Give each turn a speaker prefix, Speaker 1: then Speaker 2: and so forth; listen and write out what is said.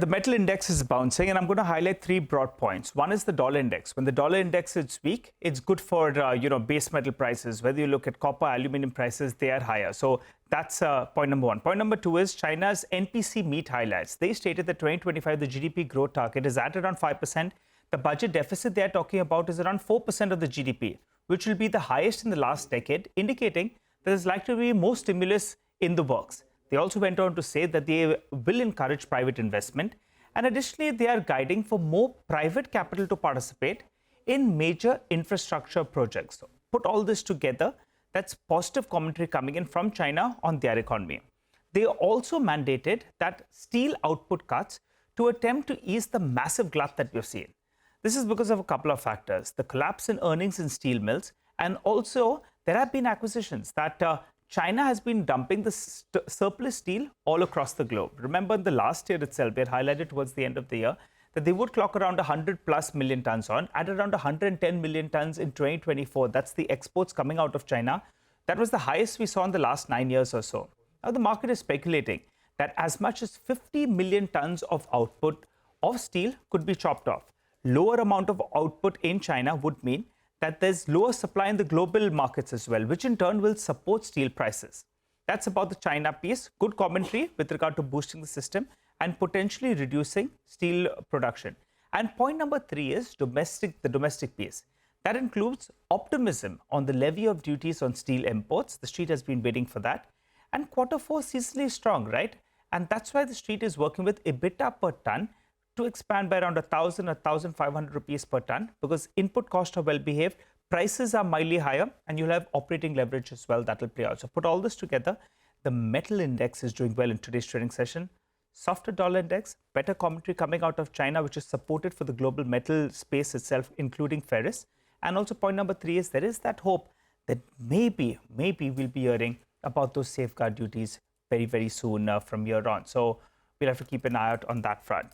Speaker 1: The metal index is bouncing, and I'm going to highlight three broad points. One is the dollar index. When the dollar index is weak, it's good for base metal prices. Whether you look at copper, aluminum prices, they are higher. So that's point number one. Point number two is China's NPC meet highlights. They stated that 2025 the GDP growth target is at around 5%. The budget deficit they are talking about is around 4% of the GDP, which will be the highest in the last decade, indicating there is likely to be more stimulus in the works. They also went on to say that they will encourage private investment, and additionally, they are guiding for more private capital to participate in major infrastructure projects. So put all this together, that's positive commentary coming in from China on their economy. They also mandated that steel output cuts to attempt to ease the massive glut that we've seen. This is because of a couple of factors: the collapse in earnings in steel mills, and also there have been acquisitions that China has been dumping the surplus steel all across the globe. Remember, in the last year itself, we had highlighted towards the end of the year that they would clock around 100 plus million tons at around 110 million tons in 2024. That's the exports coming out of China. That was the highest we saw in the last 9 years or so. Now, the market is speculating that as much as 50 million tons of output of steel could be chopped off. Lower amount of output in China would mean that there's lower supply in the global markets as well, which in turn will support steel prices. That's about the China piece. Good commentary with regard to boosting the system and potentially reducing steel production. And point number three is the domestic piece. That includes optimism on the levy of duties on steel imports. The street has been waiting for that. And quarter four seasonally strong, right? And that's why the street is working with EBITDA per ton to expand by around 1,000 or 1,500 rupees per ton, because input costs are well behaved, prices are mildly higher, and you'll have operating leverage as well that will play out. So put all this together, the metal index is doing well in today's trading session. Softer dollar index, better commentary coming out of China, which is supported for the global metal space itself, including ferrous. And also point number three is there is that hope that maybe we'll be hearing about those safeguard duties very, very soon from here on. So we'll have to keep an eye out on that front.